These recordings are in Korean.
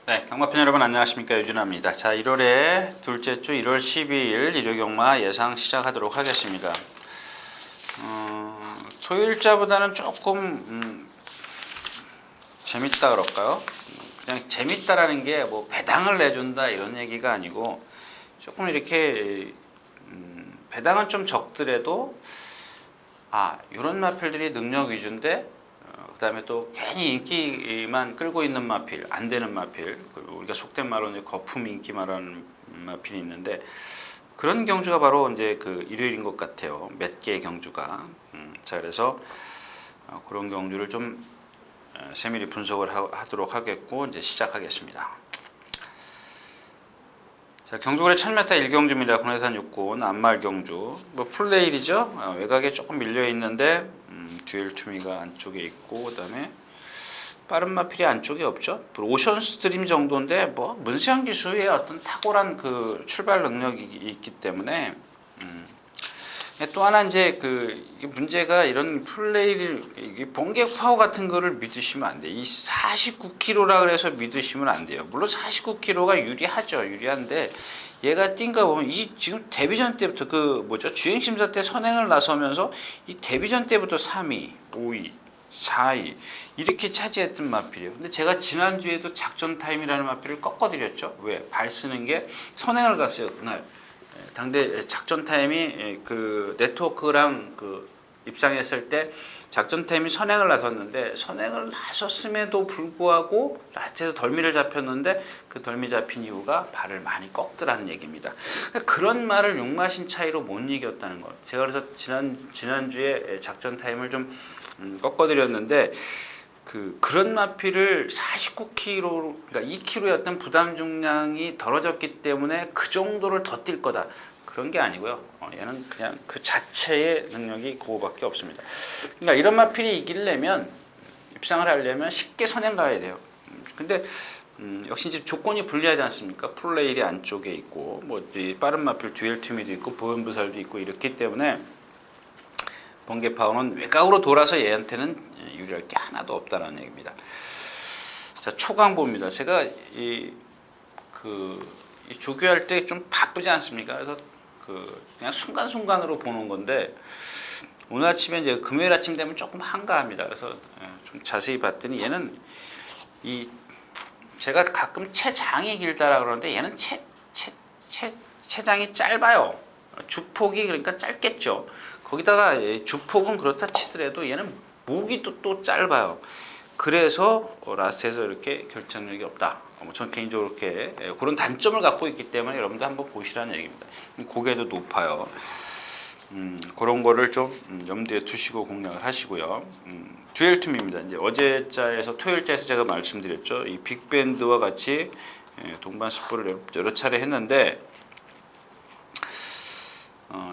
네, 경마편 여러분 안녕하십니까, 유준하입니다. 자, 1월의 둘째 주 1월 12일 일요경마 예상 시작하도록 하겠습니다. 토요일자보다는 조금 재밌다 그럴까요? 그냥 재밌다라는 게 뭐 배당을 내준다 이런 얘기가 아니고 조금 이렇게 배당은 좀 적더라도 이런 마필들이 능력 위주인데 그 다음에 또 괜히 인기만 끌고 있는 마필, 안 되는 마필, 우리가 속된 말로 이제 거품 인기 말하는 마필이 있는데 그런 경주가 바로 이제 그 일요일인 것 같아요. 몇 개의 경주가. 자, 그래서 그런 경주를 좀 세밀히 분석을 하도록 하겠고 이제 시작하겠습니다. 자, 경주거래 1000m 1경주입니다. 국내산 6군 안말 경주. 뭐 풀레일이죠. 외곽에 조금 밀려 있는데 듀얼 투미가 안쪽에 있고 그다음에 빠른 마필이 안쪽에 없죠. 오션 스트림 정도인데 뭐 문세영 기수의 어떤 탁월한 그 출발 능력이 있기 때문에 또 하나 이제 이게 문제가 이런 플레이를 번개 파워 같은 거를 믿으시면 안 돼요. 이 49kg라 그래서 믿으시면 안 돼요. 물론 49kg가 유리하죠. 유리한데 얘가 뛴 거 보면 이 지금 데뷔전 때부터 주행 심사 때 선행을 나서면서 이 데뷔전 때부터 3위, 5위, 4위 이렇게 차지했던 마필이에요. 근데 제가 지난주에도 작전 타임이라는 마필을 꺾어드렸죠. 왜? 발 쓰는 게 선행을 갔어요. 그날. 당대 작전 타임이 그 네트워크랑 입상했을 때 작전 타임이 선행을 나섰는데 선행을 나섰음에도 불구하고 라스트에서 덜미를 잡혔는데 그 덜미 잡힌 이유가 발을 많이 꺾더라는 얘기입니다. 그런 말을 욕마신 차이로 못 이겼다는 것. 제가 그래서 지난주에 작전 타임을 좀 꺾어드렸는데 그런 마필을 49kg, 그러니까 2kg였던 부담 중량이 덜어졌기 때문에 그 정도를 더 뛸 거다. 그런 게 아니고요. 얘는 그냥 그 자체의 능력이 그거밖에 없습니다. 그러니까 이런 마필이 이기려면 입상을 하려면 쉽게 선행 가야 돼요. 근데 역시 이제 조건이 불리하지 않습니까? 풀레일이 안쪽에 있고 뭐 빠른 마필 듀얼 투미도 있고 보현부살도 있고 이렇기 때문에 번개 파워는 외곽으로 돌아서 얘한테는 유리할 게 하나도 없다는 얘기입니다. 자, 초강보입니다. 제가 이 조교할 때 좀 바쁘지 않습니까? 그래서 그냥 순간순간으로 보는 건데 오늘 아침에 이제 금요일 아침 되면 조금 한가합니다. 그래서 좀 자세히 봤더니 얘는 제가 가끔 체장이 길다라 그러는데 얘는 체장이 짧아요. 주폭이 그러니까 짧겠죠. 거기다가 주폭은 그렇다 치더라도 얘는 목이 또 짧아요. 그래서 라스트에서 이렇게 결정력이 없다. 저는 개인적으로 이렇게 그런 단점을 갖고 있기 때문에 여러분들 한번 보시라는 얘기입니다. 고개도 높아요. 그런 거를 좀 염두에 두시고 공략을 하시고요. 듀얼 툼입니다. 이제 어제자에서 토요일자에서 제가 말씀드렸죠. 이 빅밴드와 같이 동반 스포를 여러 차례 했는데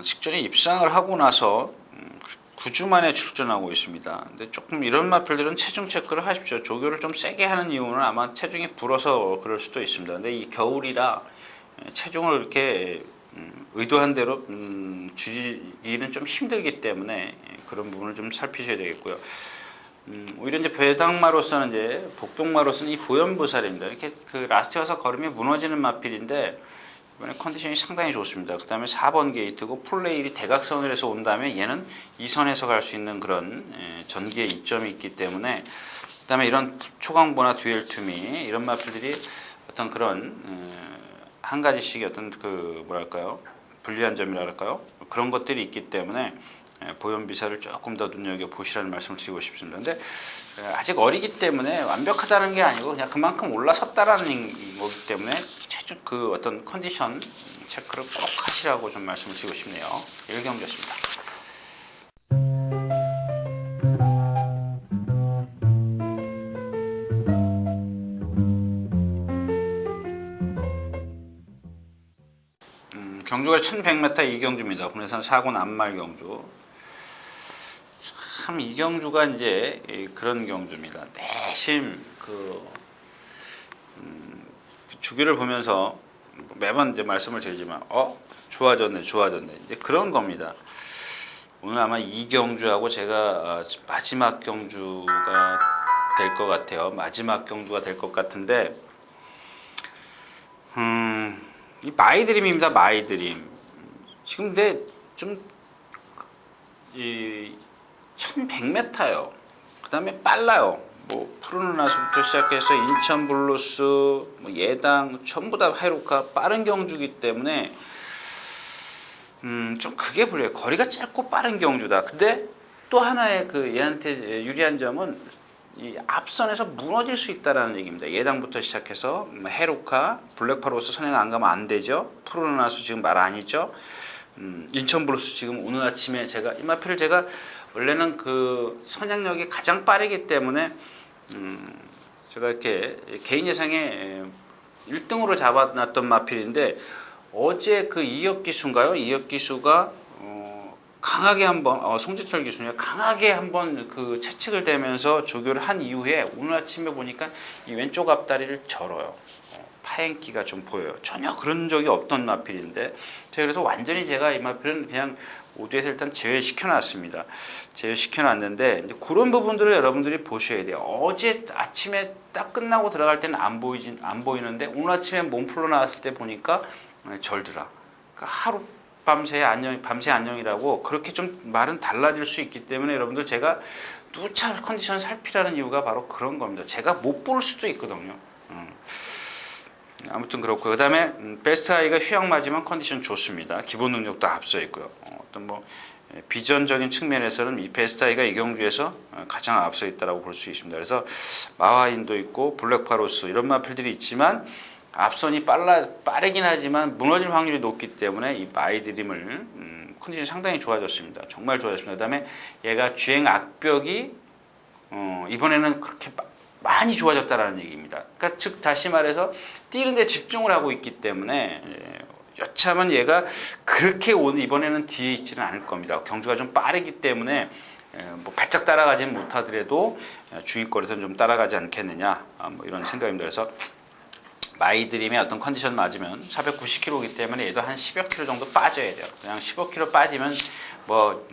직전에 입상을 하고 나서 9주 만에 출전하고 있습니다. 근데 조금 이런 마필들은 체중 체크를 하십시오. 조교를 좀 세게 하는 이유는 아마 체중이 불어서 그럴 수도 있습니다. 근데 이 겨울이라 체중을 이렇게 의도한 대로 줄이기는 좀 힘들기 때문에 그런 부분을 좀 살피셔야 되겠고요. 오히려 이제 배당마로서는 이제 복동마로서는 이 보현부살입니다. 이렇게 라스트 와서 걸음이 무너지는 마필인데 이번에 컨디션이 상당히 좋습니다. 그 다음에 4번 게이트고 풀레일이 대각선을 해서 온 다음에 얘는 2선에서 갈 수 있는 그런 전기의 이점이 있기 때문에 그 다음에 이런 초강보나 듀얼 투미 이런 마필들이 어떤 그런 한 가지씩의 어떤 불리한 점이랄까요? 그런 것들이 있기 때문에 보현비사를 조금 더 눈여겨보시라는 말씀을 드리고 싶습니다. 근데 아직 어리기 때문에 완벽하다는 게 아니고 그냥 그만큼 올라섰다라는 거기 때문에 최종 어떤 컨디션 체크를 꼭 하시라고 좀 말씀을 드리고 싶네요. 1경주였습니다. 경주가 1100m 2경주입니다. 국내산 4군 안말 경주. 참 이 경주가 이제 그런 경주입니다. 내심 주기를 보면서 매번 이제 말씀을 드리지만 좋아졌네 이제 그런 겁니다. 오늘 아마 이 경주하고 제가 마지막 경주가 될 것 같아요. 마지막 경주가 될 것 같은데 이 마이드림입니다. 마이드림. 지금 근데 좀 이 1100m요. 그 다음에 빨라요. 뭐 푸르누나스부터 시작해서 인천 블루스, 뭐 예당 전부 다 하이로카 빠른 경주기 때문에 좀 그게 불려요. 거리가 짧고 빠른 경주다. 근데 또 하나의 그 얘한테 유리한 점은 이 앞선에서 무너질 수 있다라는 얘기입니다. 예당부터 시작해서 헤로카, 블랙파로스 선행 안 가면 안 되죠. 푸르누나스 지금 말 아니죠. 인천 블루스 지금 오늘 아침에 제가 이마필을 제가 원래는 그 선양력이 가장 빠르기 때문에 제가 이렇게 개인 예상에 1등으로 잡아놨던 마필인데 어제 그 이혁 기수인가요? 이혁 기수가 강하게 한번 송재철 기수가 강하게 한번 그 채찍을 대면서 조교를 한 이후에 오늘 아침에 보니까 이 왼쪽 앞다리를 절어요. 파행기가 좀 보여요. 전혀 그런 적이 없던 마필인데 제가 그래서 완전히 제가 이 마필은 그냥 오드에서 일단 제외시켜놨습니다. 제외시켜놨는데 이제 그런 부분들을 여러분들이 보셔야 돼요. 어제 아침에 딱 끝나고 들어갈 때는 안 보이는데 오늘 아침에 몸풀러 나왔을 때 보니까 절더라. 그러니까 하루 밤새 안녕이라고 그렇게 좀 말은 달라질 수 있기 때문에 여러분들 제가 누차 컨디션 살피라는 이유가 바로 그런 겁니다. 제가 못 볼 수도 있거든요. 아무튼 그렇고 그 다음에 베스트 아이가 휴양 맞으면 컨디션 좋습니다. 기본 능력도 앞서 있고요. 어떤 뭐 비전적인 측면에서는 이 베스트 아이가 이 경주에서 가장 앞서 있다라고 볼 수 있습니다. 그래서 마화인도 있고 블랙파로스 이런 마필들이 있지만 앞선이 빠르긴 하지만 무너질 확률이 높기 때문에 이 마이드림을 컨디션이 상당히 좋아졌습니다. 정말 좋아졌습니다. 그 다음에 얘가 주행 악벽이 이번에는 그렇게 많이 좋아졌다라는 얘기입니다. 그러니까 즉 다시 말해서 뛰는 데 집중을 하고 있기 때문에 여차하면 얘가 그렇게 이번에는 뒤에 있지는 않을 겁니다. 경주가 좀 빠르기 때문에 뭐 바짝 따라가지는 못하더라도 중위권에서는 좀 따라가지 않겠느냐 뭐 이런 생각입니다. 그래서 마이드림의 어떤 컨디션 맞으면 490kg이기 때문에 얘도 한 10여 kg 정도 빠져야 돼요. 그냥 15kg 빠지면 뭐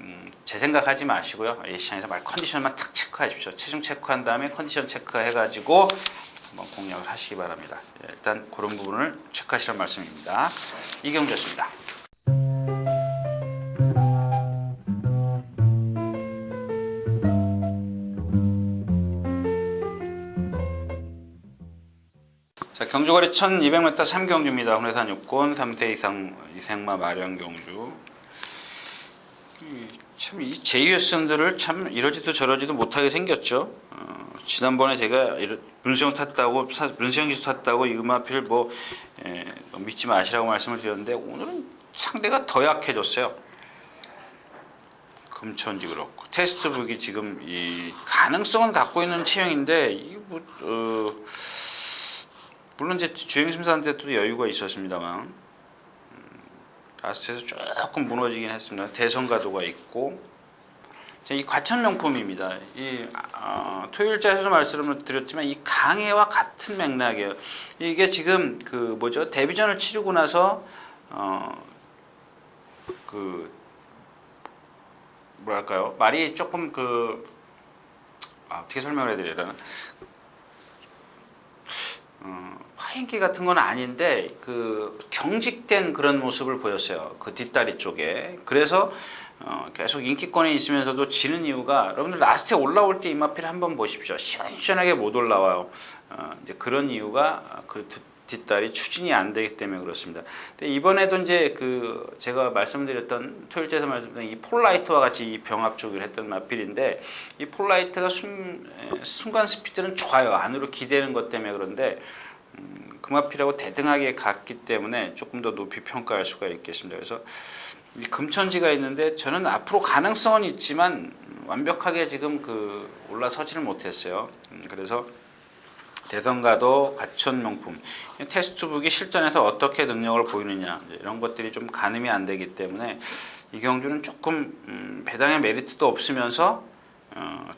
제 생각하지 마시고요. 이 시장에서 말 컨디션만 탁 체크하십시오. 체중 체크한 다음에 컨디션 체크해가지고 한번 공략을 하시기 바랍니다. 일단 그런 부분을 체크하시라는 말씀입니다. 이경주였습니다. 자, 경주거리 1200m 3경주입니다. 혼해산 6권 3세 이상 이생마 마련 경주. 참 이 제이어슨들을 참 이러지도 저러지도 못하게 생겼죠. 지난번에 제가 문수영 기수 탔다고 이마필 뭐 믿지 마시라고 말씀을 드렸는데 오늘은 상대가 더 약해졌어요. 금천지 그렇고 테스트북이 지금 이 가능성은 갖고 있는 체형인데 이게 뭐 물론 이제 주행심사한테 도 여유가 있었습니다만 라스트에서 조금 무너지긴 했습니다. 대선가도가 있고 이 과천명품입니다. 이 토요일자에서 말씀을 드렸지만 이 강해와 같은 맥락이에요. 이게 지금 그 뭐죠 데뷔전을 치르고 나서 그 뭐랄까요 말이 조금 그 어떻게 설명을 해드리려나 파인기 같은 건 아닌데 그 경직된 그런 모습을 보였어요. 그 뒷다리 쪽에. 그래서 계속 인기권에 있으면서도 지는 이유가 여러분들 라스트에 올라올 때 이마필 한번 보십시오. 시원시원하게 못 올라와요. 이제 그런 이유가 그 뒷다리 추진이 안 되기 때문에 그렇습니다. 근데 이번에도 이제 그 제가 말씀드렸던 토요일째에서 말씀드린 이 폴라이트와 같이 이 병합 쪽을 했던 마필인데 이 폴라이트가 순간 스피드는 좋아요. 안으로 기대는 것 때문에 그런데 그 마필하고 대등하게 갔기 때문에 조금 더 높이 평가할 수가 있겠습니다. 그래서 이 금천지가 있는데 저는 앞으로 가능성은 있지만 완벽하게 지금 그 올라서지는 못했어요. 그래서 대선가도 과천명품 테스트북이 실전에서 어떻게 능력을 보이느냐 이런 것들이 좀 가늠이 안 되기 때문에 이 경주는 조금 배당의 메리트도 없으면서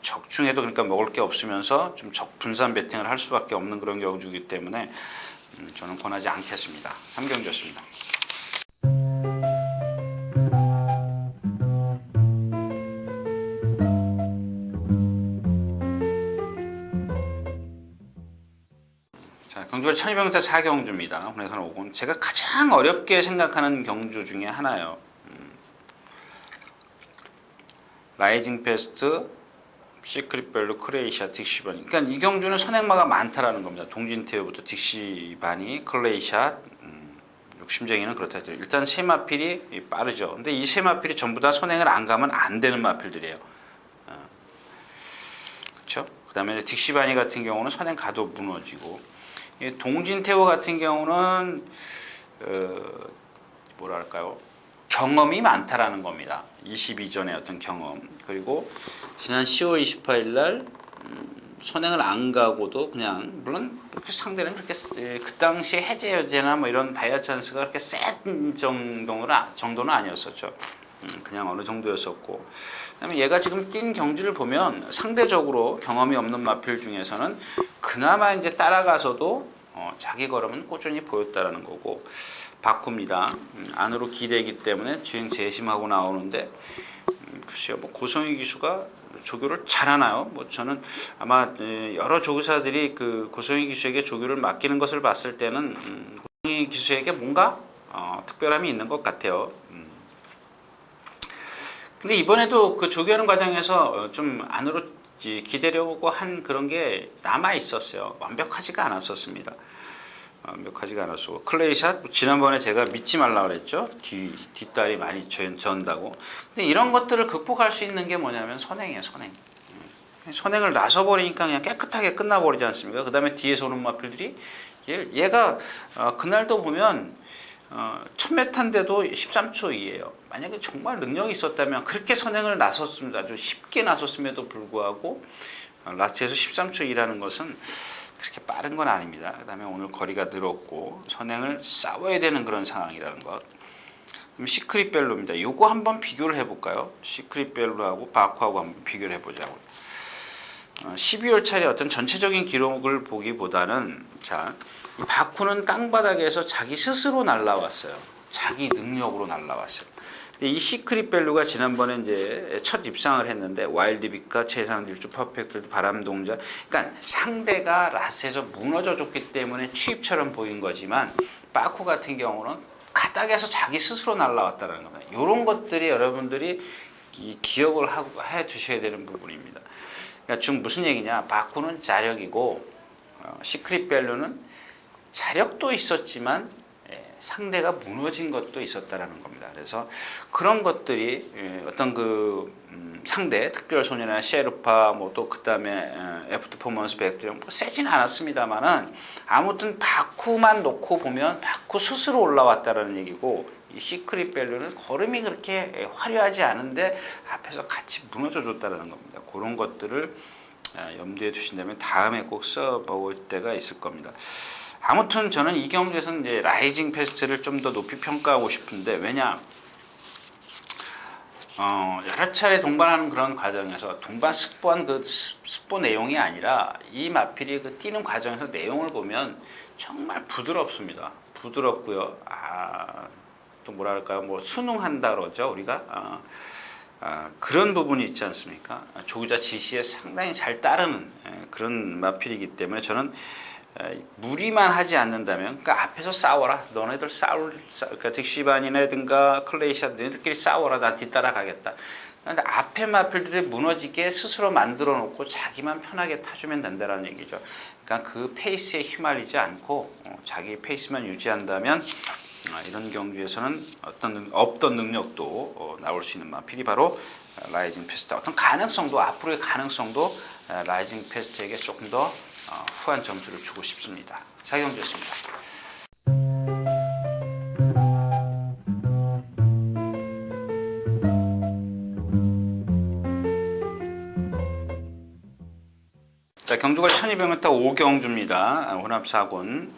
적중해도 그러니까 먹을 게 없으면서 좀 적분산 배팅을 할 수밖에 없는 그런 경주이기 때문에 저는 권하지 않겠습니다. 3경주였습니다. 자, 경주가 1200m 4경주입니다. 군내산 5군. 제가 가장 어렵게 생각하는 경주 중에 하나예요. 라이징 페스트, 시크릿 밸류, 크레이샤, 딕시바니. 그러니까 이 경주는 선행마가 많다라는 겁니다. 동진태우부터 딕시바니, 클레이샷, 욕심쟁이는 그렇다 했죠. 일단 세 마필이 빠르죠. 근데 이 세 마필이 전부 다 선행을 안 가면 안 되는 마필들이에요. 그렇죠? 그다음에 딕시바니 같은 경우는 선행 가도 무너지고, 동진태우 같은 경우는 뭐랄까요? 경험이 많다라는 겁니다. 22전의 어떤 경험. 그리고 지난 10월 28일 날 선행을 안 가고도 그냥 물론 상대는 그렇게 그 당시에 해제 여제나 뭐 이런 다이아 찬스가 그렇게 센 정도는 아니었었죠. 그냥 어느 정도였었고. 그다음에 얘가 지금 뛴 경주를 보면 상대적으로 경험이 없는 마필 중에서는 그나마 이제 따라가서도 자기 걸음은 꾸준히 보였다라는 거고. 바쿠입니다. 안으로 기대기 때문에 주행 재심하고 나오는데 글쎄요, 뭐 고성희 기수가 조교를 잘하나요? 뭐 저는 아마 여러 조교사들이 그 고성희 기수에게 조교를 맡기는 것을 봤을 때는 고성희 기수에게 뭔가 특별함이 있는 것 같아요. 근데 이번에도 그 조교하는 과정에서 좀 안으로 기대려고 한 그런 게 남아 있었어요. 완벽하지가 않았었습니다. 완벽하지가 않았고 클레이샷 지난번에 제가 믿지 말라 그랬죠. 뒷다리 많이 전다고. 근데 이런 것들을 극복할 수 있는 게 뭐냐면 선행이에요. 선행을 나서버리니까 그냥 깨끗하게 끝나버리지 않습니까? 그 다음에 뒤에서 오는 마필들이 얘가 그날도 보면 1000m인데도 13초 2예요. 만약에 정말 능력이 있었다면 그렇게 선행을 나섰습니다. 아주 쉽게 나섰음에도 불구하고 라치에서 13초 2라는 것은 그렇게 빠른 건 아닙니다. 그 다음에 오늘 거리가 늘었고 선행을 싸워야 되는 그런 상황이라는 것. 시크릿 밸류입니다. 요거 한번 비교를 해볼까요? 시크릿 밸류하고 바쿠하고 한번 비교를 해보자고요. 12월 차례 어떤 전체적인 기록을 보기보다는 자, 이 바쿠는 땅바닥에서 자기 스스로 날라왔어요. 자기 능력으로 날라왔어요. 근데 이 시크릿 밸류가 지난번에 이제 첫 입상을 했는데 와일드빅과 최상질주 퍼펙트 바람동자, 그러니까 상대가 라스에서 무너져 줬기 때문에 취입처럼 보인 거지만 바쿠 같은 경우는 가닥에서 자기 스스로 날라왔다는 겁니다. 이런 것들이 여러분들이 기억을 해 두셔야 되는 부분입니다. 그러니까 지금 무슨 얘기냐? 바쿠는 자력이고 시크릿 밸류는 자력도 있었지만 상대가 무너진 것도 있었다라는 겁니다. 그래서 그런 것들이 어떤 그 상대 특별소녀나 셰르파 뭐 또 그다음에 F 퍼포먼스 백두령 뭐 세진 않았습니다만은 아무튼 바쿠만 놓고 보면 바쿠 스스로 올라왔다라는 얘기고, 이 시크릿 밸류는 걸음이 그렇게 화려하지 않은데 앞에서 같이 무너져 줬다라는 겁니다. 그런 것들을 염두에 두신다면 다음에 꼭 써볼 때가 있을 겁니다. 아무튼 저는 이 경주에서는 이제 라이징 페스트를 좀 더 높이 평가하고 싶은데, 왜냐 여러 차례 동반하는 그런 과정에서 동반 스포한 그 스포 내용이 아니라 이 마필이 그 뛰는 과정에서 내용을 보면 정말 부드럽습니다. 부드럽고요. 또 뭐랄까요, 뭐 순응한다 그러죠 우리가. 그런 부분이 있지 않습니까? 조교자 지시에 상당히 잘 따르는 그런 마필이기 때문에 저는 무리만 하지 않는다면, 그러니까 앞에서 싸워라. 너네들 그러니까 딕시반이라든가 클레이샷 너네들끼리 싸워라. 난 뒤따라 가겠다. 그런데 앞에 마필들이 무너지게 스스로 만들어 놓고 자기만 편하게 타주면 된다는 얘기죠. 그러니까 그 페이스에 휘말리지 않고 자기 페이스만 유지한다면 이런 경주에서는 없던 능력도 나올 수 있는 마필이 바로 라이징 페스트. 어떤 가능성도, 앞으로의 가능성도 라이징 페스트에게 조금 더 후한 점수를 주고 싶습니다. 사경주였습니다. 자, 경주가 1200m 5경주입니다. 혼합4군.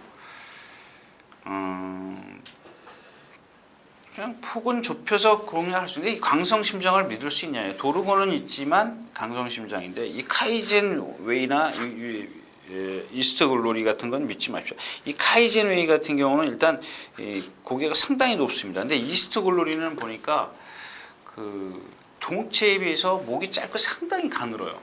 그냥 폭은 좁혀서 공략할 수 있는데, 이 강성심장을 믿을 수 있냐? 도르고는 있지만 강성심장인데 이 카이젠 웨이나 이스트 글로리 같은 건 믿지 마십시오. 이 카이젠 웨이 같은 경우는 일단 고개가 상당히 높습니다. 근데 이스트 글로리는 보니까 그 동체에 비해서 목이 짧고 상당히 가늘어요.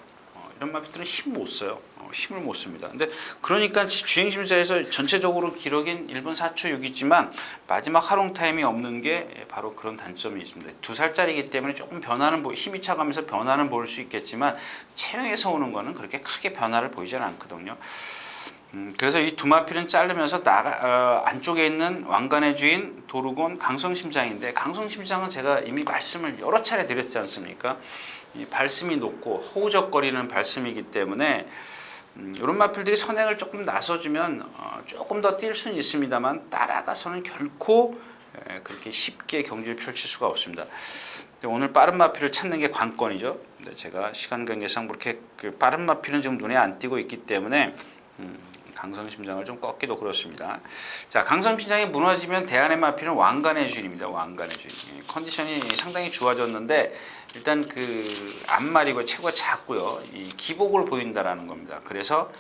이런 마필들은 힘 못 써요. 힘을 못 씁니다. 근데 그러니까 주행심사에서 전체적으로 기록인 1분 4초 6이지만 마지막 활용 타임이 없는 게 바로 그런 단점이 있습니다. 2살짜리이기 때문에 조금 변화는 힘이 차가면서 변화는 보일 수 있겠지만 체형에서 오는 거는 그렇게 크게 변화를 보이지는 않거든요. 그래서 이 두 마필은 자르면서 안쪽에 있는 왕관의 주인 도르곤 강성심장인데, 강성심장은 제가 이미 말씀을 여러 차례 드렸지 않습니까? 이 발심이 높고 허우적거리는 발심이기 때문에 이런 마필들이 선행을 조금 나서주면 조금 더 뛸 수는 있습니다만 따라가서는 결코 그렇게 쉽게 경기를 펼칠 수가 없습니다. 오늘 빠른 마필을 찾는 게 관건이죠. 근데 제가 시간 관계상 그렇게 빠른 마필은 지금 눈에 안 띄고 있기 때문에 강성심장을 좀 꺾기도 그렇습니다. 자, 강성심장이 무너지면 대안의 마필은 왕관의 주인입니다. 왕관의 주인. 컨디션이 상당히 좋아졌는데 일단 그 앞말이고 체구가 작고요. 이 기복을 보인다라는 겁니다. 그래서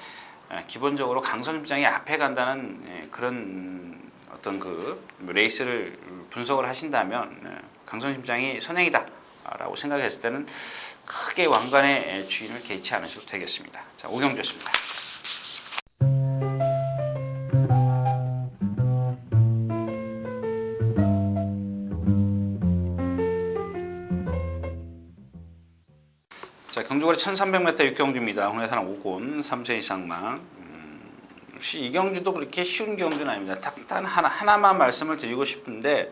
기본적으로 강성심장이 앞에 간다는 그런 어떤 그 레이스를 분석을 하신다면 강성심장이 선행이다라고 생각했을 때는 크게 왕관의 주인을 개의치 않으셔도 되겠습니다. 자, 오경주였습니다. 자, 경주거리 1300m 육경주입니다. 홍해산 5군 3세 이상망. 이 경주도 그렇게 쉬운 경주는 아닙니다. 단 하나만 말씀을 드리고 싶은데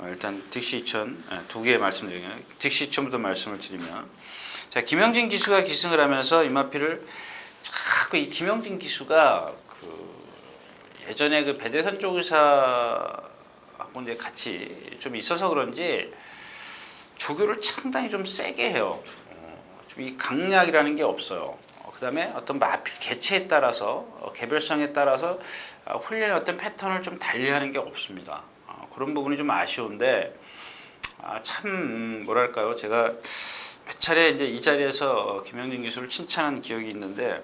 일단 딕시 2000 두 개 말씀드리면 딕시 2000부터 말씀을 드리면, 자, 김영진 기수가 기승을 하면서 이 마필을 자꾸 이 김영진 기수가 예전에 그 배대선 조교사하고 이제 같이 좀 있어서 그런지 조교를 상당히 좀 세게 해요. 이 강약이라는 게 없어요. 그 다음에 어떤 마필 개체에 따라서 개별성에 따라서 훈련의 어떤 패턴을 좀 달리하는 게 없습니다. 그런 부분이 좀 아쉬운데 참 뭐랄까요, 제가 몇 차례 이제 이 자리에서 김영진 기수를 칭찬한 기억이 있는데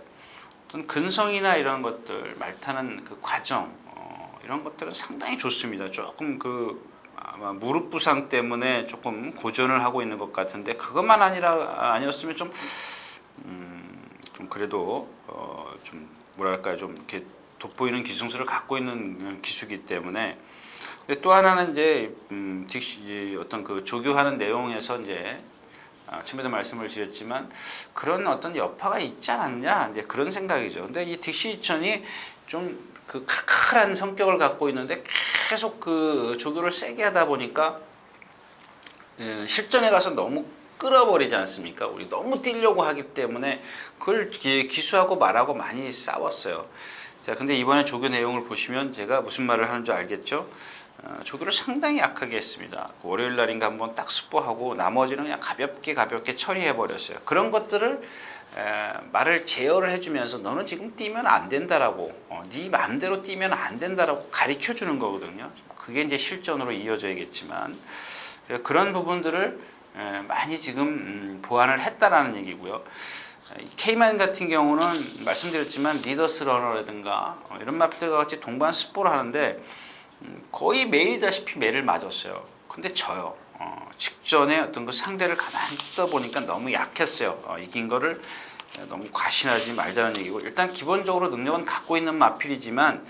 어떤 근성이나 이런 것들, 말타는 그 과정 이런 것들은 상당히 좋습니다. 조금 아마 무릎 부상 때문에 조금 고전을 하고 있는 것 같은데 그것만 아니었으면 좀 그래도 좀 뭐랄까요, 좀 이렇게 돋보이는 기승수를 갖고 있는 기수이기 때문에. 근데 또 하나는 이제 어떤 그 조교하는 내용에서 이제 처음에도 말씀을 드렸지만 그런 어떤 여파가 있지 않았냐, 이제 그런 생각이죠. 근데 이 딕시 2000이 좀 그 칼칼한 성격을 갖고 있는데 계속 그 조교를 세게 하다 보니까 실전에 가서 너무 끌어버리지 않습니까? 우리 너무 뛰려고 하기 때문에 그걸 기수하고 말하고 많이 싸웠어요. 자, 근데 이번에 조교 내용을 보시면 제가 무슨 말을 하는 줄 알겠죠? 조교를 상당히 약하게 했습니다. 월요일 날인가 한번 딱 스포하고 나머지는 그냥 가볍게 처리해 버렸어요. 그런 것들을 말을 제어를 해주면서 너는 지금 뛰면 안 된다라고, 네 마음대로 뛰면 안 된다라고 가르쳐 주는 거거든요. 그게 이제 실전으로 이어져야겠지만 그런 부분들을 많이 지금 보완을 했다라는 얘기고요. K만 같은 경우는 말씀드렸지만 리더스 러너라든가 이런 마필들과 같이 동반 스포를 하는데 거의 매일이다시피 매를 맞았어요. 근데 져요. 직전에 어떤 그 상대를 가만히 떠보니까 너무 약했어요. 이긴 거를 너무 과신하지 말자는 얘기고, 일단 기본적으로 능력은 갖고 있는 마필이지만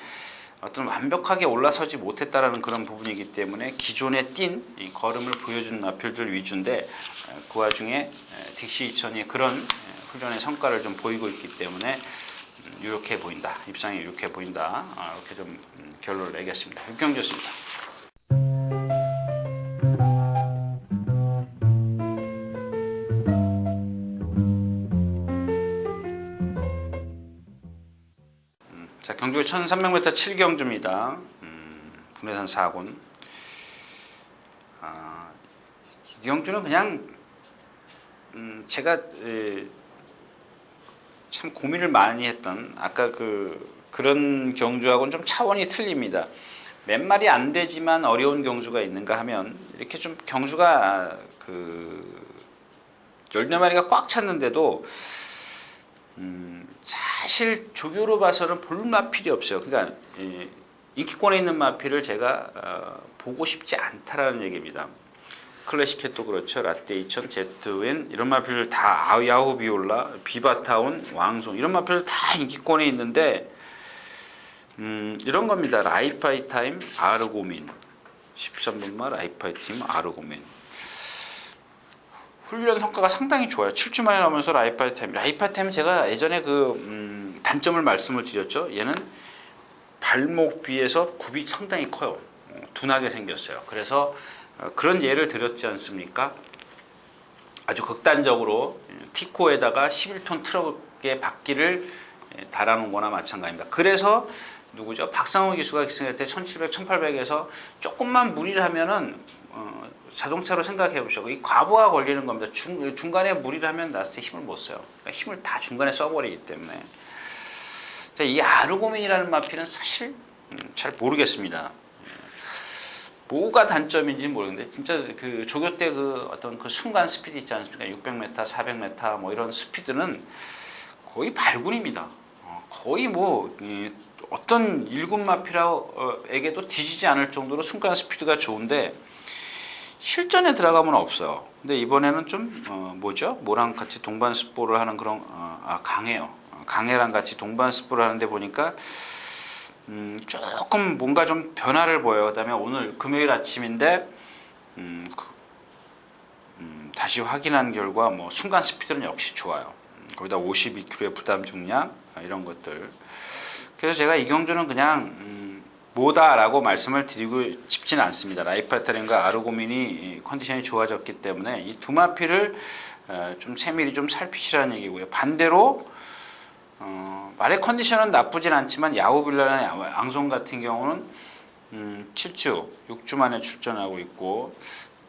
어떤 완벽하게 올라서지 못했다라는 그런 부분이기 때문에 기존에 뛴 이 걸음을 보여준 마필들 위주인데 그 와중에 딕시 2000이 그런 훈련의 성과를 좀 보이고 있기 때문에 유력해 보인다, 입상이 유력해 보인다, 이렇게 좀 결론을 내겠습니다. 육경주였습니다. 자, 경주 1300m 7경주입니다. 군해산 4군. 이 경주는 그냥 제가 참 고민을 많이 했던 아까 그런 경주하고는 좀 차원이 틀립니다. 몇 마리 안 되지만 어려운 경주가 있는가 하면 이렇게 좀 경주가 14마리가 꽉 찼는데도 사실 조교로 봐서는 볼 마필이 없어요. 그러니까 인기권에 있는 마필을 제가 보고 싶지 않다라는 얘기입니다. 클래식캣도 그렇죠. 라떼이천, 제트윈 이런 마필들 다 야후 비올라, 비바타운, 왕송 이런 마필들 다 인기권에 있는데 이런 겁니다. 라이파이 타임, 아르고민 13분마 라이파이 팀 아르고민 훈련 성과가 상당히 좋아요. 7주 만에 나오면서 라이파이 타임. 라이파이 타임 제가 예전에 그 단점을 말씀을 드렸죠. 얘는 발목 비에서 굽이 상당히 커요. 둔하게 생겼어요. 그래서 그런 예를 드렸지 않습니까? 아주 극단적으로 티코에다가 11톤 트럭의 바퀴를 달아놓은 거나 마찬가지입니다. 그래서 누구죠? 박상호 기수가 기승할 때 1700, 1800에서 조금만 무리를 하면은 자동차로 생각해 보시고 이 과부하 걸리는 겁니다. 중간에 무리를 하면 나스트 힘을 못 써요. 그러니까 힘을 다 중간에 써버리기 때문에. 자, 이 아르고민이라는 마필은 사실 잘 모르겠습니다. 뭐가 단점인지 모르겠는데 진짜 그 조교 때 그 어떤 그 순간 스피드 있지 않습니까? 600m, 400m 뭐 이런 스피드는 거의 발군입니다. 거의 뭐 어떤 1군 마필에게도 뒤지지 않을 정도로 순간 스피드가 좋은데 실전에 들어가면 없어요. 근데 이번에는 좀 뭐죠? 뭐랑 같이 동반 스포를 하는 그런 강해요. 강해랑 같이 동반 스포를 하는데 보니까 조금 뭔가 좀 변화를 보여요. 그다음에 오늘 금요일 아침인데 다시 확인한 결과 뭐 순간 스피드는 역시 좋아요. 거기다 52kg의 부담 중량 이런 것들. 그래서 제가 이경주는 그냥 뭐다라고 말씀을 드리고 싶지는 않습니다. 라이파타림과 아르고민이 컨디션이 좋아졌기 때문에 이 두 마필을 좀 세밀히 좀 살피시라는 얘기고요. 반대로 말의 컨디션은 나쁘진 않지만 야후빌라나 앙송 같은 경우는 7주, 6주 만에 출전하고 있고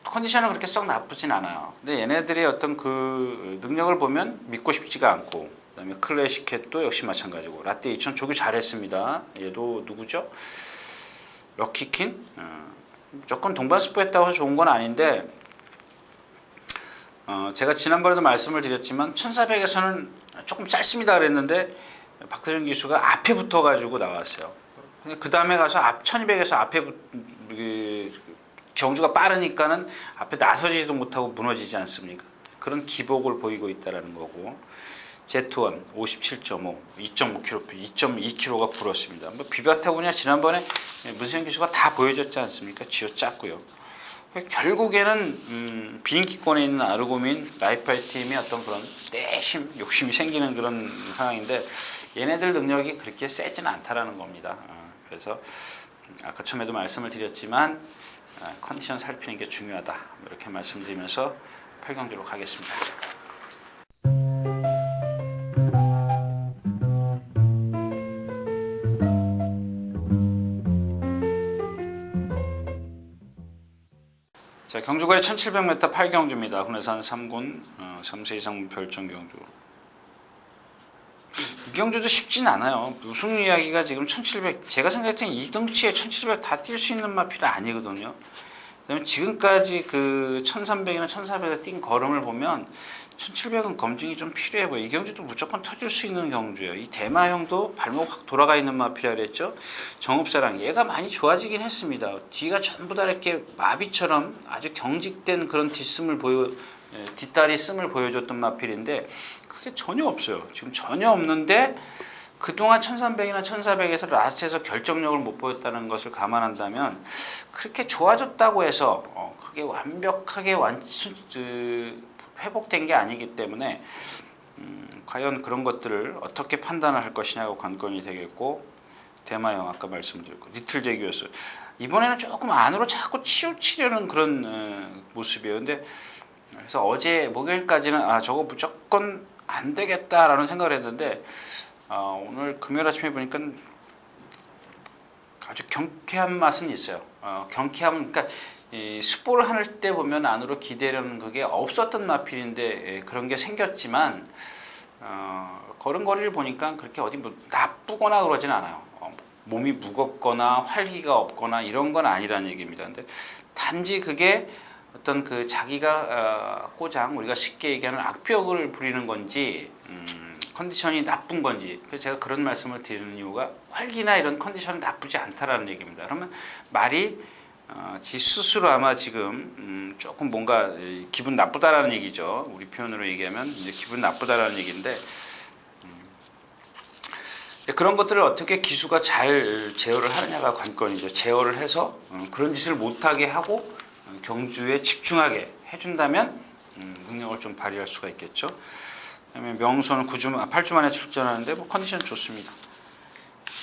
컨디션은 그렇게 썩 나쁘진 않아요. 근데 얘네들의 어떤 그 능력을 보면 믿고 싶지가 않고 그다음에 클래식캣도 역시 마찬가지고 라떼이천 조교 잘했습니다. 얘도 누구죠? 럭키킨? 무조건 동반 스포했다고 해서 좋은 건 아닌데 제가 지난번에도 말씀을 드렸지만 1400에서는 조금 짧습니다 그랬는데 박태준 기수가 앞에 붙어가지고 나왔어요. 그 다음에 가서 1200에서 앞에 경주가 빠르니까는 앞에 나서지도 못하고 무너지지 않습니까? 그런 기복을 보이고 있다는 거고 Z1 57.5, 2.5kg, 2.2kg가 불었습니다. 뭐 비바타고냐 지난번에 문세영 기수가 다 보여줬지 않습니까? 쥐어짰고요. 결국에는 비인기권에 있는 아르고민 라이파이 팀이 어떤 그런 떼심, 욕심이 생기는 그런 상황인데 얘네들 능력이 그렇게 세지는 않다라는 겁니다. 그래서 아까 처음에도 말씀을 드렸지만 컨디션 살피는 게 중요하다 이렇게 말씀드리면서 8경주로 가겠습니다. 자, 경주거리 1700m 8경주입니다. hun해산 3군 3세 이상 별정 경주. 이 경주도 쉽진 않아요. 우승 이야기가 지금 1700 제가 생각할 때는 2등치에 1700 다 뛸 수 있는 마필이 아니거든요. 그다음에 지금까지 그 1300이나 1400에 뛴 걸음을 보면 1700은 검증이 좀 필요해 보여요. 이 경주도 무조건 터질 수 있는 경주예요. 이 대마형도 발목 확 돌아가 있는 마필이라 그랬죠. 정읍사랑 얘가 많이 좋아지긴 했습니다. 뒤가 전부 다 이렇게 마비처럼 아주 경직된 그런 뒷다리 씀을 보여줬던 마필인데 그게 전혀 없어요. 지금 전혀 없는데 그동안 1300이나 1400에서 라스트에서 결정력을 못 보였다는 것을 감안한다면 그렇게 좋아졌다고 해서 그게 완벽하게 회복된 게 아니기 때문에 과연 그런 것들을 어떻게 판단을 할 것이냐고 관건이 되겠고 대마형 아까 말씀드렸고 리틀 제기였어요. 이번에는 조금 안으로 자꾸 치우치려는 그런 모습이에요. 근데 그래서 어제 목요일까지는 저거 무조건 안 되겠다라는 생각을 했는데 오늘 금요일 아침에 보니까 아주 경쾌한 맛은 있어요. 경쾌함은 그러니까 이 스포를 할 때 보면 안으로 기대려는 그게 없었던 마필인데 그런 게 생겼지만 걸음걸이를 보니까 그렇게 어디 뭐 나쁘거나 그러진 않아요. 몸이 무겁거나 활기가 없거나 이런 건 아니라는 얘기입니다. 근데 단지 그게 어떤 그 자기가 꼬장 우리가 쉽게 얘기하는 악벽을 부리는 건지 컨디션이 나쁜 건지 그래서 제가 그런 말씀을 드리는 이유가 활기나 이런 컨디션이 나쁘지 않다라는 얘기입니다. 그러면 말이 지 스스로 아마 지금 조금 뭔가 기분 나쁘다라는 얘기죠. 우리 표현으로 얘기하면 이제 기분 나쁘다라는 얘기인데 그런 것들을 어떻게 기수가 잘 제어를 하느냐가 관건이죠. 제어를 해서 그런 짓을 못하게 하고 경주에 집중하게 해준다면 능력을 좀 발휘할 수가 있겠죠. 그다음에 명수는 8주 만에 출전하는데 뭐 컨디션 좋습니다.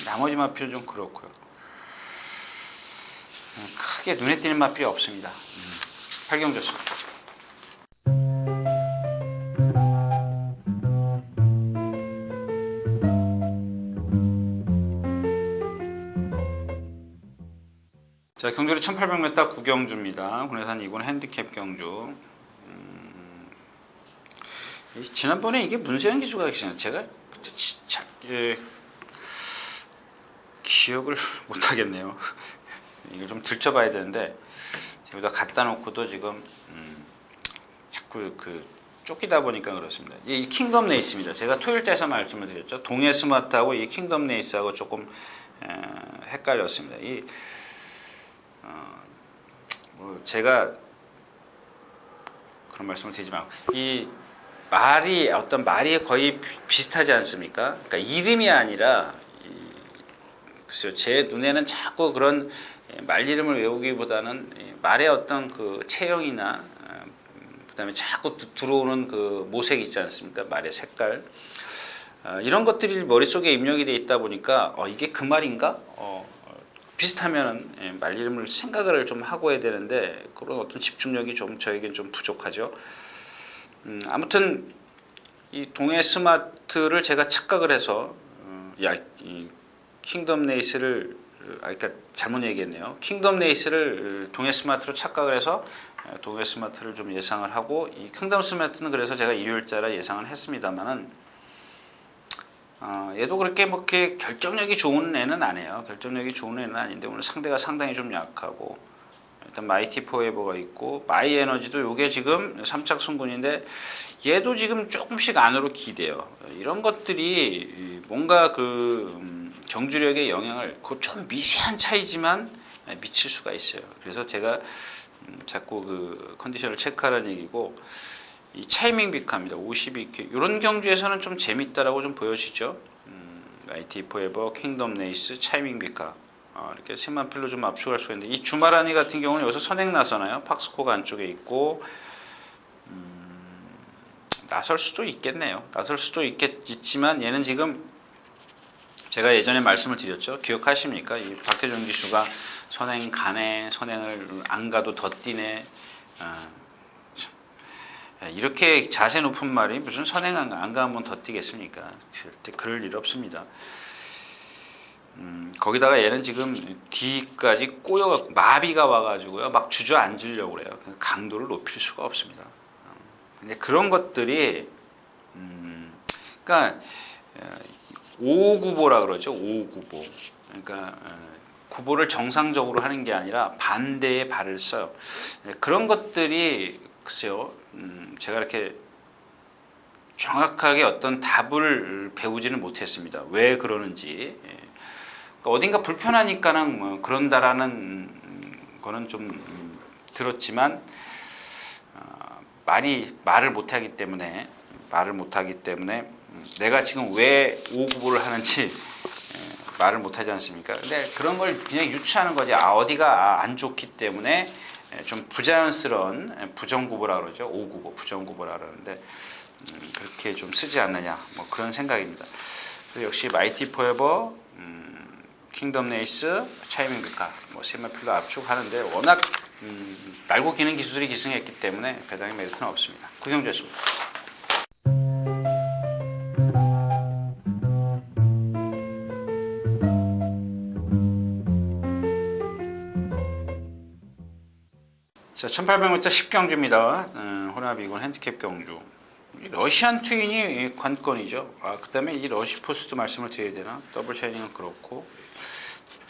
나머지 마필은 좀 그렇고요. 크게 눈에 띄는 마필이 없습니다. 8경 좋습니다. 자, 경주리 1800m 구경주입니다. 군해산 2군 핸디캡 경주. 지난번에 이게 문세현 기수가 계시네요. 제가 기억을 못 하겠네요. 이걸 좀 들춰봐야 되는데 여기다 갖다 놓고도 지금 자꾸 쫓기다 보니까 그렇습니다. 이 킹덤 레이스입니다. 제가 토요일자에서 말씀을 드렸죠. 동해 스마트하고 이 킹덤 레이스하고 조금 헷갈렸습니다. 제가 그런 말씀을 드리지만 이 어떤 말이 거의 비슷하지 않습니까? 그러니까 이름이 아니라 글쎄요, 제 눈에는 자꾸 그런 말 이름을 외우기보다는 말의 어떤 그 체형이나 그다음에 자꾸 들어오는 그 모색 있지 않습니까? 말의 색깔 이런 것들이 머릿속에 입력이 돼 있다 보니까 이게 그 말인가? 비슷하면은 말 이름을 생각을 좀 하고 해야 되는데 그런 어떤 집중력이 좀 저에겐 좀 부족하죠. 아무튼 이 동해 스마트를 제가 착각을 해서 이 킹덤 레이스를 그러니까 잘못 얘기했네요. 킹덤 레이스를 동해 스마트로 착각을 해서 동해 스마트를 좀 예상을 하고 이 킹덤 스마트는 그래서 제가 일요일자라 예상을 했습니다만은 얘도 그렇게 뭐 이렇게 결정력이 좋은 애는 아니에요. 결정력이 좋은 애는 아닌데 오늘 상대가 상당히 좀 약하고 일단 마이티 포에버가 있고 마이 에너지도 요게 지금 3착 승군인데 얘도 지금 조금씩 안으로 기대요. 이런 것들이 뭔가 경주력의 영향을 그 좀 미세한 차이지만 미칠 수가 있어요. 그래서 제가 자꾸 그 컨디션을 체크하라는 얘기고 이 차이밍 비카입니다. 52K 이런 경주에서는 좀 재밌다라고 좀 보여지죠. 마이티 포에버, 킹덤 레이스, 차이밍 비카 이렇게 세만 필로 좀 압축할 수가 있는데 이 주마라니 같은 경우는 여기서 선행 나서나요? 팍스코가 안쪽에 있고 나설 수도 있겠네요. 나설 수도 있지만 얘는 지금 제가 예전에 말씀을 드렸죠. 기억하십니까? 이 박태준 기수가 선행 가네, 선행을 안 가도 더 뛰네. 이렇게 자세 높은 말이 무슨 선행 안 가면 더 뛰겠습니까? 절대 그럴 일 없습니다. 거기다가 얘는 지금 뒤까지 꼬여갖고 마비가 와가지고요 막 주저앉으려고 그래요. 강도를 높일 수가 없습니다. 근데 그런 것들이 그러니까 5구보라 그러죠. 5구보. 그러니까 구보를 정상적으로 하는 게 아니라 반대의 발을 써요. 그런 것들이 글쎄요. 제가 이렇게 정확하게 어떤 답을 배우지는 못했습니다. 왜 그러는지. 그러니까 어딘가 불편하니까는 뭐 그런다라는 거는 좀 들었지만 말을 못하기 때문에 내가 지금 왜 5구보를 하는지 말을 못하지 않습니까? 근데 그런 걸 그냥 유추하는 거지. 어디가 안 좋기 때문에 좀 부자연스러운 부정구보라 그러죠. 5구보 부정구보라 그러는데 그렇게 좀 쓰지 않느냐 뭐 그런 생각입니다. 그래서 역시 마이티 포에버, 킹덤 레이스, 차이밍 비카 뭐 세마필로 압축하는데 워낙 날고 기는 기수들이 기승했기 때문에 배당의 메리트는 없습니다. 구경주였습니다. 자, 1800m 10경주입니다. 혼합이군 핸디캡 경주. 러시안 트윈이 관건이죠. 그 다음에 이 러시포스도 말씀을 드려야 되나? 더블 샤이닝은 그렇고.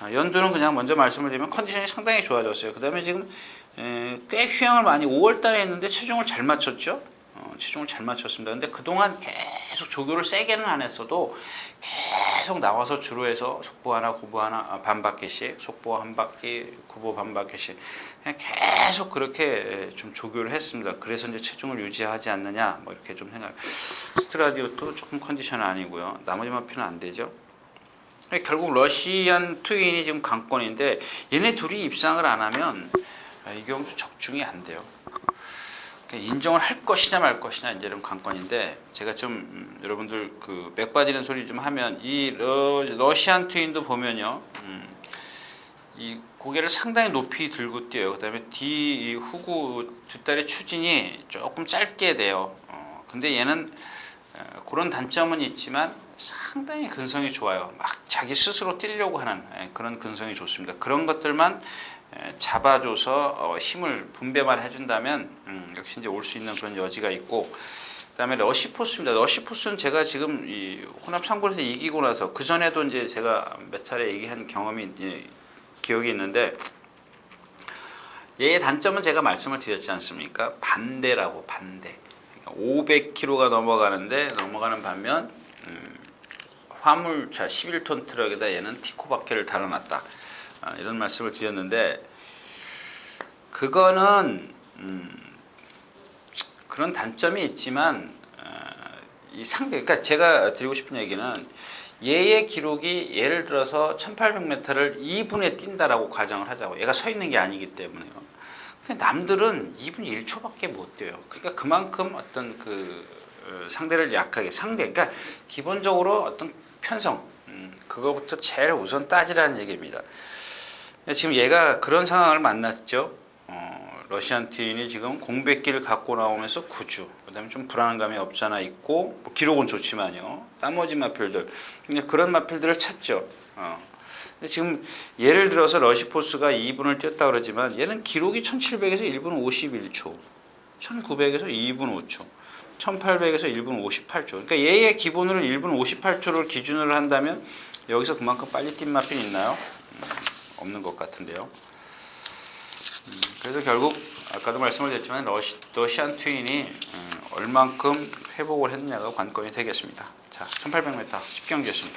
연두는 그냥 먼저 말씀을 드리면 컨디션이 상당히 좋아졌어요. 그 다음에 지금 꽤 휴양을 많이 5월달에 했는데 체중을 잘 맞췄죠. 체중을 잘 맞췄습니다. 근데 그동안 계속 조교를 세게는 안 했어도 계속 나와서 주로 해서 속보 하나, 구보 하나, 반 바퀴씩, 속보 한 바퀴, 구보 반 바퀴씩 계속 그렇게 좀 조교를 했습니다. 그래서 이제 체중을 유지하지 않느냐, 뭐 이렇게 좀 생각. 스트라디오도 조금 컨디션은 아니고요. 나머지 마필은 안 되죠. 결국 러시안 트윈이 지금 강권인데 얘네 둘이 입상을 안 하면 이경주 적중이 안 돼요. 인정을 할 것이냐 말 것이냐 이제 이런 관건인데 제가 좀 여러분들 그 맥 빠지는 소리 좀 하면 이 러시안 트윈도 보면요, 이 고개를 상당히 높이 들고 뛰어요. 그다음에 뒤 후구 뒷다리 추진이 조금 짧게 돼요. 근데 얘는 그런 단점은 있지만 상당히 근성이 좋아요. 막 자기 스스로 뛰려고 하는 그런 근성이 좋습니다. 그런 것들만 잡아줘서 힘을 분배만 해준다면 역시 이제 올 수 있는 그런 여지가 있고, 그다음에 러시포스입니다. 러시포스는 제가 지금 이 혼합 상고에서 이기고 나서 그 전에도 이제 제가 몇 차례 얘기한 경험이 기억이 있는데, 얘의 단점은 제가 말씀을 드렸지 않습니까? 반대라고, 반대. 그러니까 500kg가 넘어가는 반면 화물차 11톤 트럭에다 얘는 티코바케를 달아놨다. 이런 말씀을 드렸는데, 그거는 그런 단점이 있지만 이 상대, 그러니까 제가 드리고 싶은 얘기는 얘의 기록이 예를 들어서 1800m를 2분에 뛴다라고 가정을 하자고. 얘가 서 있는 게 아니기 때문에요. 근데 남들은 2분 1초밖에 못 뛰어요. 그러니까 그만큼 어떤 그 상대를 약하게, 그러니까 기본적으로 어떤 편성, 그거부터 제일 우선 따지라는 얘기입니다. 지금 얘가 그런 상황을 만났죠. 러시안 트윈이 지금 공백기를 갖고 나오면서 9주, 그 다음에 좀 불안한 감이 없지 않아 있고, 뭐 기록은 좋지만요. 나머지 마필들, 그런 마필들을 찾죠. 근데 지금 예를 들어서 러시포스가 2분을 뛰었다 그러지만 얘는 기록이 1700에서 1분 51초, 1900에서 2분 5초, 1800에서 1분 58초. 그러니까 얘의 기본으로 1분 58초를 기준으로 한다면 여기서 그만큼 빨리 뛴 마필이 있나요? 없는 것 같은데요. 그래서 결국 아까도 말씀을 드렸지만 러시안 트윈이 얼만큼 회복을 했느냐가 관건이 되겠습니다. 자, 1800m 10경기였습니다.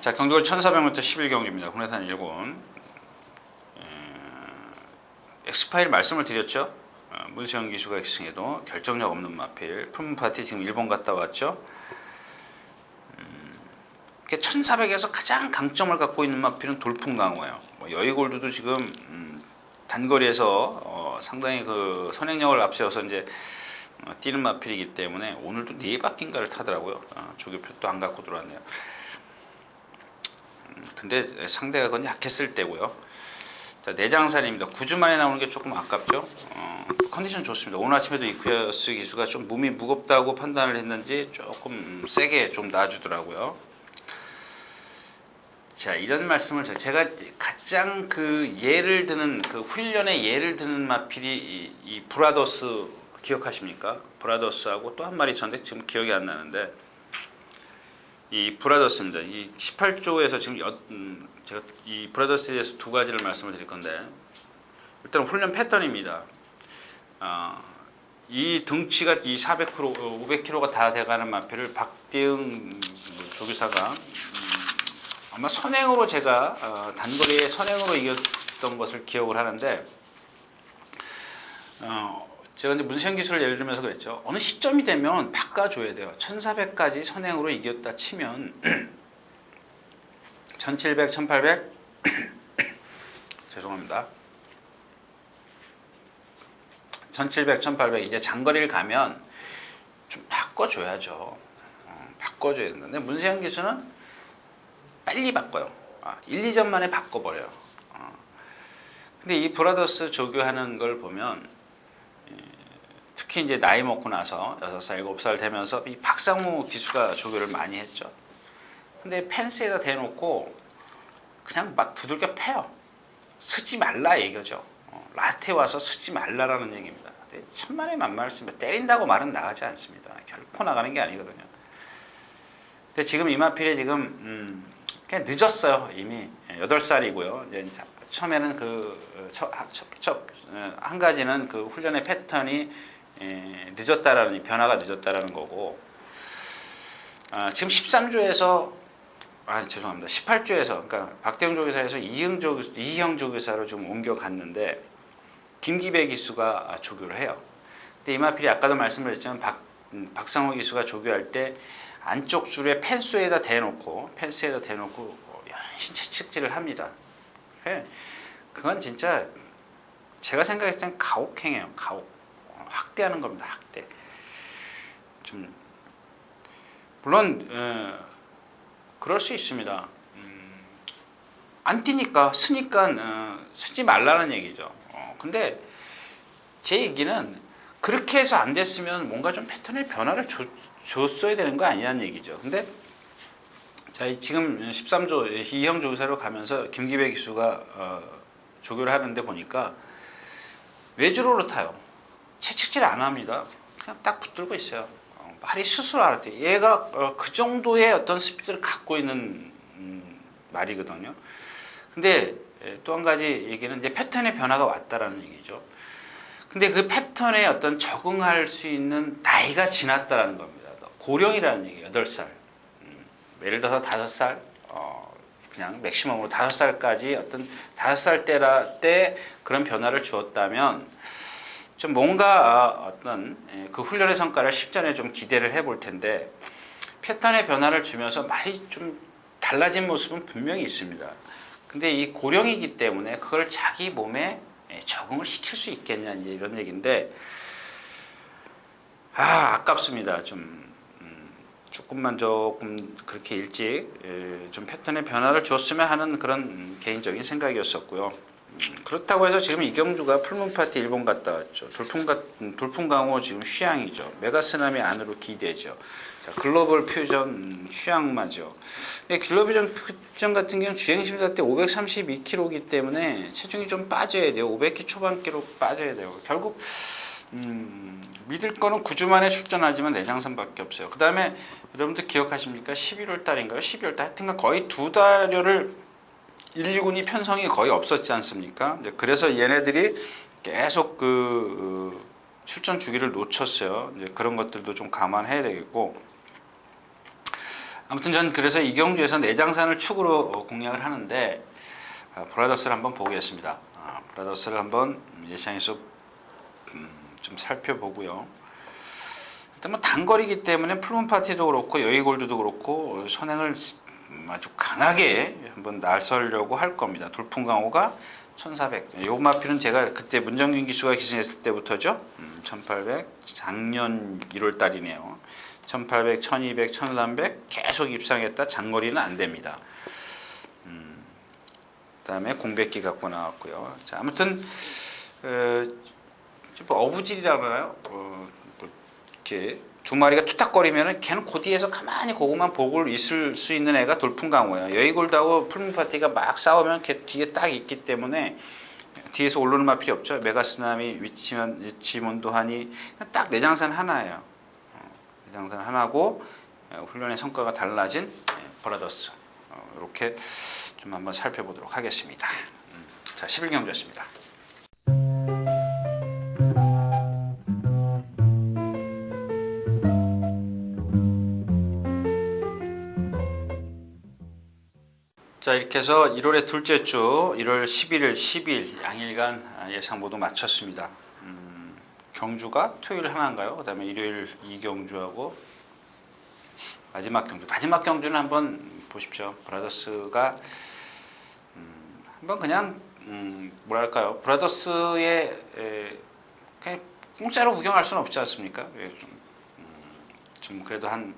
자, 경주골 1400m 11경기입니다. 국내산 1군. 엑스파일 말씀을 드렸죠. 문세영 기수가 엑스승에도 결정력 없는 마필. 풀문파티 지금 일본 갔다 왔죠. 1400에서 가장 강점을 갖고 있는 마필은 돌풍강호예요. 여의골드도 지금 단거리에서 상당히 그 선행력을 앞세워서 이제 뛰는 마필이기 때문에 오늘도 4바퀴인가를 타더라고요. 조교표 안 갖고 들어왔네요. 근데 상대가 그건 약했을 때고요. 자, 내장산입니다. 9주 만에 나오는 게 조금 아깝죠. 컨디션 좋습니다. 오늘 아침에도 이쿠야스 기수가 좀 몸이 무겁다고 판단을 했는지 조금 세게 좀 놔주더라고요. 자, 이런 말씀을 제가 가장 그 예를 드는 그 훈련의 예를 드는 마필이 이 브라더스 기억하십니까? 브라더스하고 또 한 마리 있었는데 지금 기억이 안 나는데, 이 브라더스입니다. 이 18조에서 지금 제가 이 브라더스에 대해서 두 가지를 말씀을 드릴 건데, 일단 훈련 패턴입니다. 이 등치가 이 400kg, 500kg가 다 돼가는 마필을 박대응 조교사가 아마 선행으로 제가 단거리에 선행으로 이겼던 것을 기억을 하는데, 제가 이제 문세영 기술을 예를 들면서 그랬죠. 어느 시점이 되면 바꿔줘야 돼요. 1400까지 선행으로 이겼다 치면 1700, 1800 죄송합니다. 1700, 1800 이제 장거리를 가면 좀 바꿔줘야죠. 바꿔줘야 되는데 문세영 기수는 빨리 바꿔요. 1, 2점 만에 바꿔버려요. 근데 이 브라더스 조교하는 걸 보면 특히 이제 나이 먹고 나서 6살, 7살 되면서 이 박상무 기수가 조교를 많이 했죠. 근데 펜스에다 대놓고 그냥 막 두들겨 패요. 쓰지 말라 얘기죠. 라스트에 와서 쓰지 말라라는 얘기입니다. 근데 천만의 만만을 쓰면 때린다고 말은 나가지 않습니다. 결코 나가는 게 아니거든요. 근데 지금 이마필이 지금 그냥 늦었어요. 이미 8살이고요. 이제 처음에는 한 가지는 그 훈련의 패턴이 늦었다라는 변화가 늦었다라는 거고, 지금 13조에서 죄송합니다. 18조에서 그러니까 박대웅 조교사에서 이희영 조교사로 좀 옮겨갔는데 김기배 기수가 조교를 해요. 근데 이마필이 아까도 말씀드렸지만 박상호 기수가 조교할 때 안쪽 줄에 펜스에다 대놓고 연신 채찍질을 합니다. 그건 진짜 제가 생각했을 땐 가혹행위예요. 가혹. 학대하는 겁니다. 학대. 좀 물론 그럴 수 있습니다. 안 뛰니까 쓰니까 쓰지 말라는 얘기죠. 근데 제 얘기는 그렇게 해서 안 됐으면 뭔가 좀 패턴의 변화를 줬어야 되는 거 아니냐는 얘기죠. 근데 자, 지금 13조 이형 조교사로 가면서 김기배 기수가 조교를 하는데 보니까 외주로로 타요. 채찍질 안 합니다. 그냥 딱 붙들고 있어요. 말이 스스로 알았대요. 얘가 그 정도의 어떤 스피드를 갖고 있는 말이거든요. 근데 또 한 가지 얘기는 이제 패턴의 변화가 왔다라는 얘기죠. 근데 그 패턴에 어떤 적응할 수 있는 나이가 지났다라는 겁니다. 고령이라는 얘기예요. 8살. 예를 들어서 5살, 그냥 맥시멈으로 5살까지 어떤 5살 때 그런 변화를 주었다면 좀 뭔가 어떤 그 훈련의 성과를 실전에 좀 기대를 해볼 텐데 패턴의 변화를 주면서 말이 좀 달라진 모습은 분명히 있습니다. 근데 이 고령이기 때문에 그걸 자기 몸에 적응을 시킬 수 있겠냐 이런 얘기인데 아깝습니다. 조금 그렇게 일찍 좀 패턴의 변화를 줬으면 하는 그런 개인적인 생각이었었고요. 그렇다고 해서 지금 이경주가 풀문파티 일본 갔다 왔죠. 돌풍강호 지금 휴양이죠. 메가스나미 안으로 기대죠. 자, 글로벌 퓨전 휴양마죠. 글로벌 퓨전 같은 경우는 주행심사 때 532kg이기 때문에 체중이 좀 빠져야 돼요. 500kg 초반기로 빠져야 돼요. 결국 믿을 거는 9주 만에 출전하지만 내장산밖에 없어요. 그 다음에 여러분들 기억하십니까? 11월 달인가요? 12월 달 하여튼간 거의 2달여를 1, 2군이 편성이 거의 없었지 않습니까? 이제 그래서 얘네들이 계속 그 출전 주기를 놓쳤어요. 이제 그런 것들도 좀 감안해야 되겠고, 아무튼 전 그래서 이경주에서 내장산을 축으로 공략을 하는데 브라더스를 한번 보겠습니다. 브라더스를 한번 예상해서 좀 살펴보고요. 일단 뭐 단거리이기 때문에 풀문파티도 그렇고 여의골드도 그렇고 선행을 아주 강하게 한번 나서려고 할 겁니다. 돌풍강호가 1400. 요 마필은 제가 그때 문정균 기수가 기승했을 때부터죠. 1800 작년 1월 달이네요. 1800, 1200, 1300 계속 입상했다. 장거리는 안 됩니다. 그다음에 공백기 갖고 나왔고요. 자, 아무튼 어부질이라고 하나요? 이렇게 두 마리가 투탁거리면은 걔는 그 뒤에서 가만히 그것만 보고 있을 수 있는 애가 돌풍강호예요. 여의골드하고 풀문파티가 막 싸우면 걔 뒤에 딱 있기 때문에 뒤에서 오르는 마필이 없죠. 메가스나미, 위치몬도하니 딱 내장산 하나예요. 내장산 하나고 훈련의 성과가 달라진 브라더스. 이렇게 좀 한번 살펴보도록 하겠습니다. 자, 11경주였습니다. 자, 이렇게 해서 1월의 둘째 주 1월 11일, 10일 양일간 예상 모두 마쳤습니다. 경주가 토요일 하나인가요? 그 다음에 일요일 2경주하고 마지막 경주는 한번 보십시오. 브라더스가 한번 그냥 뭐랄까요, 브라더스의 그냥 공짜로 구경할 수는 없지 않습니까? 좀 그래도 한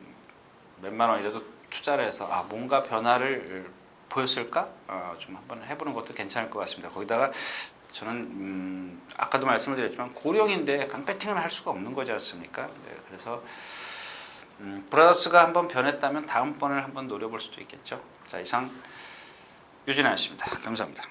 몇만 원이라도 투자를 해서 뭔가 변화를 보였을까? 좀 한번 해보는 것도 괜찮을 것 같습니다. 거기다가 저는 아까도 말씀을 드렸지만 고령인데 깡패팅을 할 수가 없는 거지 않습니까? 네, 그래서 브라더스가 한번 변했다면 다음번을 한번 노려볼 수도 있겠죠. 자, 이상 유진아였습니다. 감사합니다.